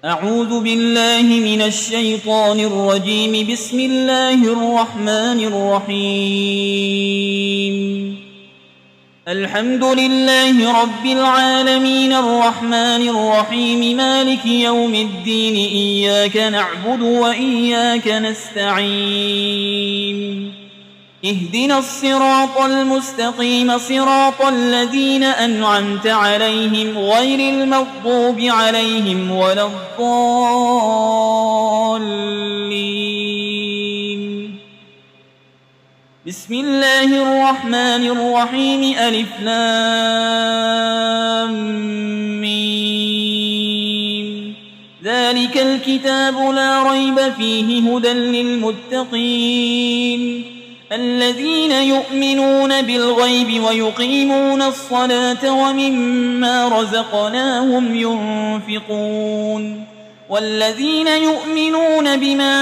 أعوذ بالله من الشيطان الرجيم. بسم الله الرحمن الرحيم. الحمد لله رب العالمين الرحمن الرحيم مالك يوم الدين. إياك نعبد وإياك نستعين. اهدنا الصراط المستقيم صراط الذين أنعمت عليهم غير المغضوب عليهم ولا الضالين. بسم الله الرحمن الرحيم. ألف لام ميم. ذلك الكتاب لا ريب فيه هدى للمتقين الذين يؤمنون بالغيب ويقيمون الصلاة ومما رزقناهم ينفقون والذين يؤمنون بما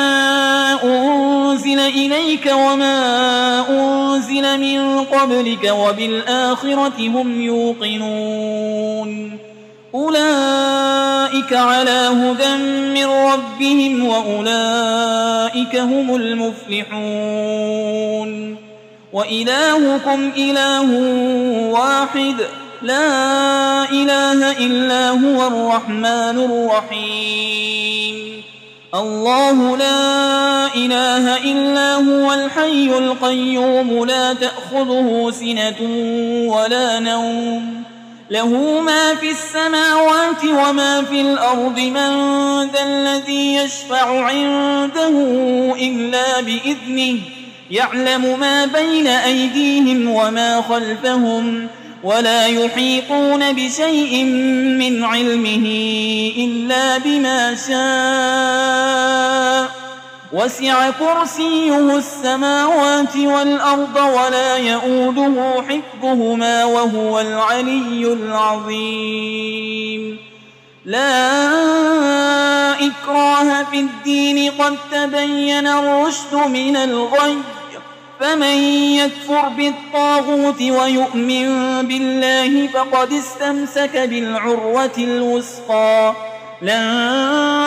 أنزل إليك وما أنزل من قبلك وبالآخرة هم يوقنون أولئك على هدى من ربهم وأولئك هم المفلحون. وإلهكم إله واحد لا إله إلا هو الرحمن الرحيم. الله لا إله إلا هو الحي القيوم لا تأخذه سنة ولا نوم له ما في السماوات وما في الأرض. من ذا الذي يشفع عنده إلا بإذنه يعلم ما بين أيديهم وما خلفهم ولا يحيطون بشيء من علمه إلا بما شاء. وسع كرسيه السماوات والأرض ولا يؤوده حفظهما وهو العلي العظيم. لا إكراه في الدين قد تبين الرشد من الغي. فمن يكفر بالطاغوت ويؤمن بالله فقد استمسك بالعروة الوثقى لا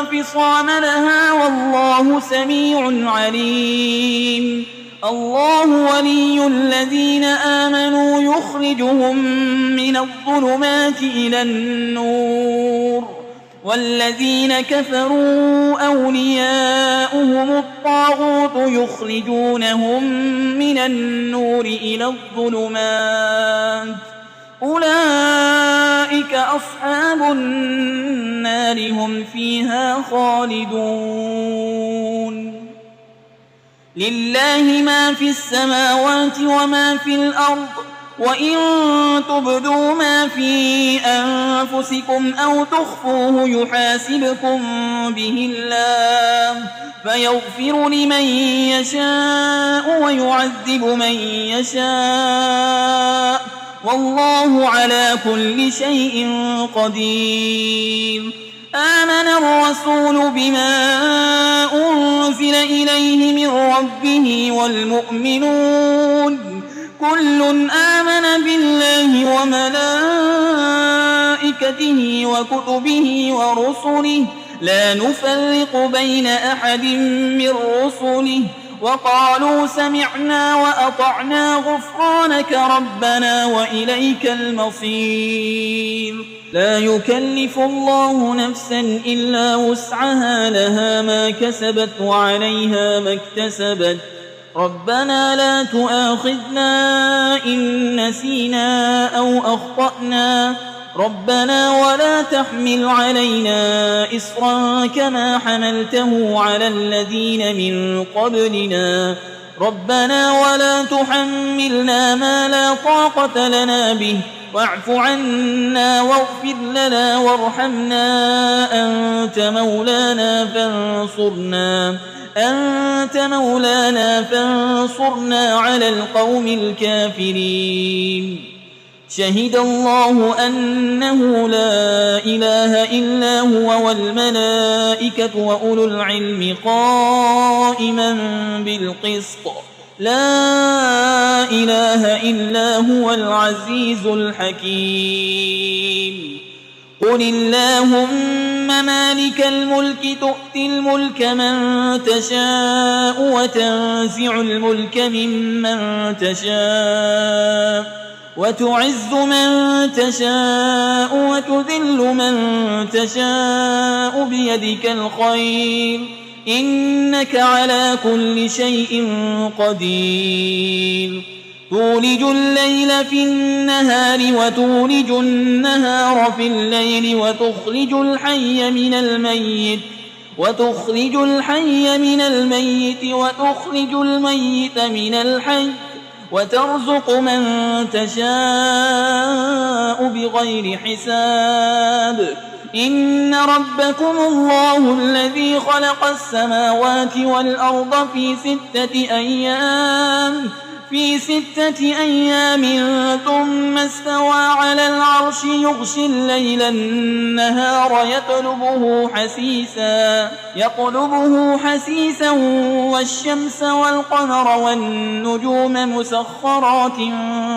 انفصام لها والله سميع عليم. الله ولي الذين آمنوا يخرجهم من الظلمات إلى النور والذين كفروا أولياؤهم الطاغوت يخرجونهم من النور إلى الظلمات أولئك أصحاب النار هم فيها خالدون. لله ما في السماوات وما في الأرض وإن تبدوا ما في أنفسكم أو تخفوه يحاسبكم به الله فيغفر لمن يشاء ويعذب من يشاء والله على كل شيء قدير. آمن الرسول بما أنزل إليه من ربه والمؤمنون كل آمن بالله وملائكته وكتبه ورسله لا نفرق بين أحد من رسله وقالوا سمعنا وأطعنا غفرانك ربنا وإليك المصير. لا يكلف الله نفسا إلا وسعها لها ما كسبت وعليها ما اكتسبت. ربنا لا تؤاخذنا إن نسينا أو أخطأنا ربنا ولا تحمل علينا إصرا كما حملته على الذين من قبلنا ربنا ولا تحملنا ما لا طاقة لنا به واعف عنا واغفر لنا وارحمنا أنت مولانا فانصرنا على القوم الكافرين. شهد الله أنه لا إله إلا هو والملائكة وأولو العلم قائما بالقسط لا إله إلا هو العزيز الحكيم. قل اللهم مالك الملك تؤتي الملك من تشاء وتنزع الملك ممن تشاء وتعز من تشاء وتذل من تشاء بيدك الخير إنك على كل شيء قدير تولج الليل في النهار وتولج النهار في الليل وتخرج الحي من الميت وتخرج الميت من الحي وترزق من تشاء بغير حساب إن ربكم الله الذي خلق السماوات والأرض في 6 أيام ثم استوى على العرش يغشي الليل النهار يطلبه حسيسا والشمس والقمر والنجوم مسخرات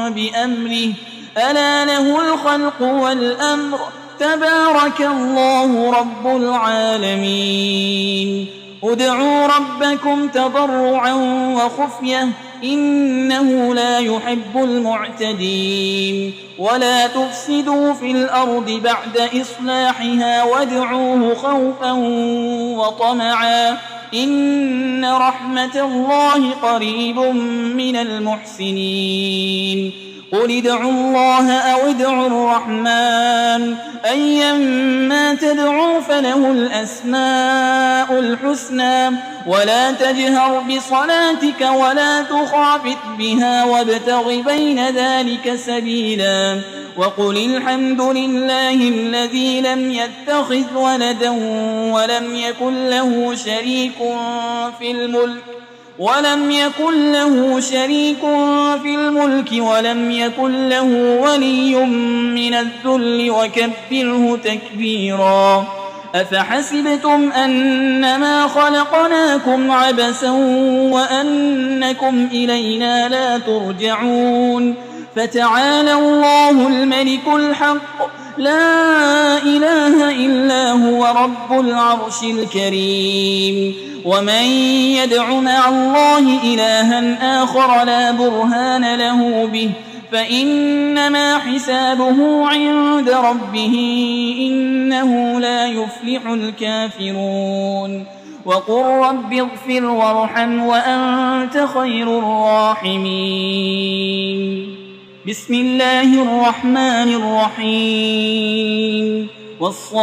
بأمره ألا له الخلق والأمر تبارك الله رب العالمين ادعوا ربكم تضرعا وخفية إنه لا يحب المعتدين ولا تفسدوا في الأرض بعد إصلاحها وادعوه خوفا وطمعا إن رحمة الله قريب من المحسنين قل ادعوا الله أو ادعوا الرحمن أيما تدعوا فله الأسماء الحسنى ولا تجهر بصلاتك ولا تخافت بها وابتغ بين ذلك سبيلا وقل الحمد لله الذي لم يتخذ ولدا ولم يكن له شريك في الملك ولم يكن له ولي من الذل وكبره تكبيرا أفحسبتم أنما خلقناكم عبثا وأنكم إلينا لا ترجعون فتعالى الله الملك الحق لا إله إلا هو رب العرش الكريم ومن يدع مع الله إلها آخر لا برهان له به فإنما حسابه عند ربه إنه لا يفلح الكافرون وقل رب اغفر وارحم وأنت خير الراحمين بسم الله الرحمن الرحيم والصافات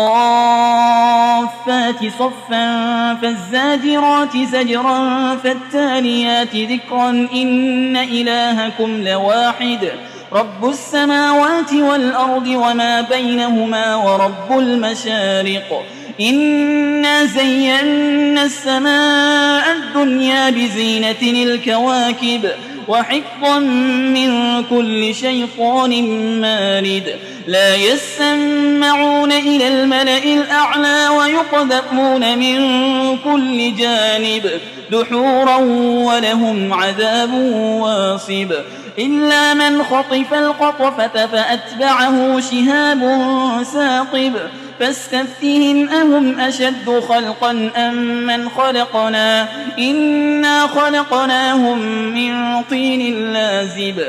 صفا فالزاجرات زجرا فالتاليات ذكرا إن إلهكم لواحد رب السماوات والأرض وما بينهما ورب المشارق إنا زينا السماء الدنيا بزينة الكواكب وحفظا من كل شيطان مارد لا يسمعون إلى الملأ الأعلى ويقذفون من كل جانب دحورا ولهم عذاب واصب إلا من خطف القطفة فأتبعه شهاب ثاقب فاستفتهم أهم أشد خلقا أم من خلقنا إنا خلقناهم من طين لازب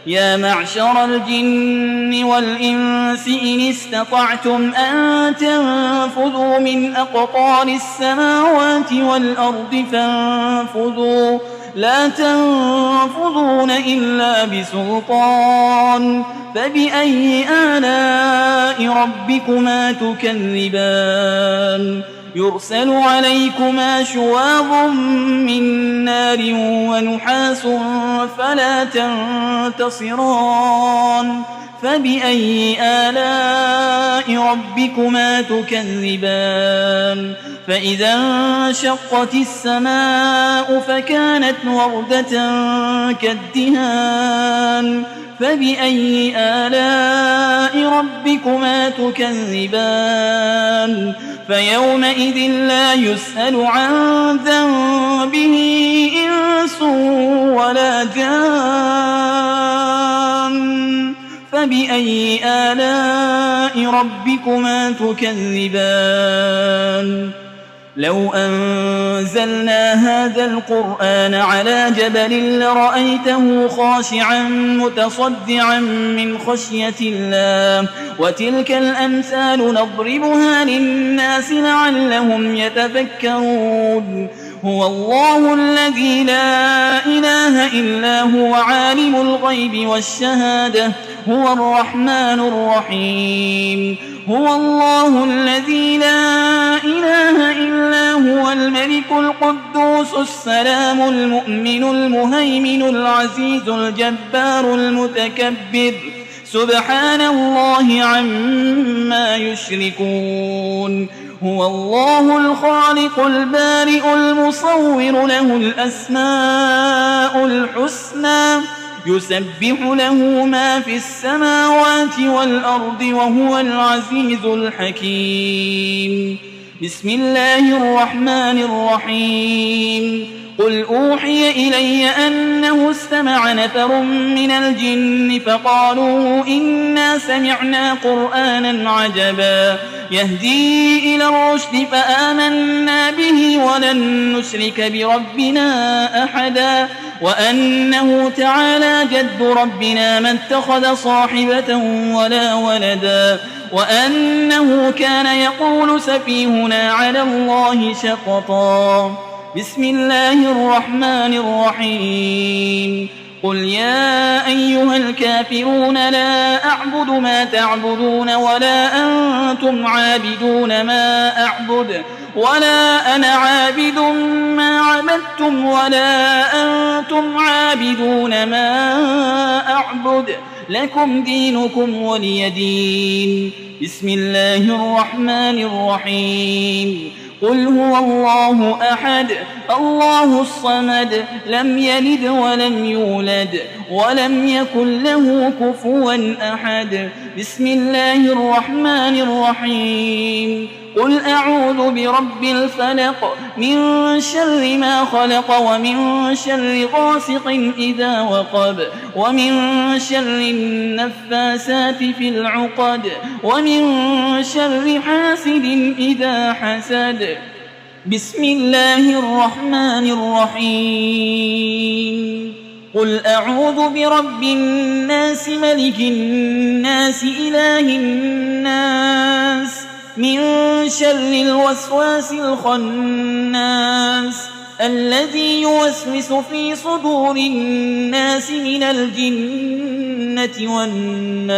يا معشر الجن والإنس إن استطعتم أن تنفذوا من أقطار السماوات والأرض فانفذوا لا تنفذون إلا بسلطان فبأي آلاء ربكما تكذبان يرسل عليكما شواظ من نار ونحاس فلا تنتصران فبأي آلاء ربكما تكذبان فإذا انشقت السماء فكانت وردة كالدهان فبأي آلاء ربكما تكذبان فيومئذ لا يسأل عن ذنبه إنس ولا جان فبأي آلاء ربكما تكذبان لو أنزلنا هذا القرآن على جبل لرأيته خاشعا متصدعا من خشية الله وتلك الأمثال نضربها للناس لعلهم يتفكرون هو الله الذي لا إله إلا هو عالم الغيب والشهادة هو الرحمن الرحيم هو الله الذي لا إله إلا هو الملك القدوس السلام المؤمن المهيمن العزيز الجبار المتكبر سبحان الله عما يشركون هو الله الخالق البارئ المصور له الأسماء الحسنى يسبح له ما في السماوات والأرض وهو العزيز الحكيم بسم الله الرحمن الرحيم قل أوحي إلي أنه استمع نفر من الجن فقالوا إنا سمعنا قرآنا عجبا يهدي إلى الرشد فآمنا به ولن نشرك بربنا أحدا وأنه تعالى جد ربنا ما اتخذ صاحبة ولا ولدا وأنه كان يقول سفيهنا على الله شططا بسم الله الرحمن الرحيم قل يا أيها الكافرون لا أعبد ما تعبدون ولا أنتم عابدون ما أعبد ولا أنا عابد ما عبدتم ولا أنتم عابدون ما أعبد لكم دينكم ولي دين بسم الله الرحمن الرحيم قل هو الله أحد الله الصمد لم يلد ولم يولد ولم يكن له كفوا أحد بسم الله الرحمن الرحيم قل أعوذ برب الفلق من شر ما خلق ومن شر غاسق إذا وقب ومن شر النفاسات في العقد ومن شر حاسد إذا حسد بسم الله الرحمن الرحيم قل أعوذ برب الناس ملك الناس إله الناس من شر الوسواس الخناس الذي يوسوس في صدور الناس من الجنة والناس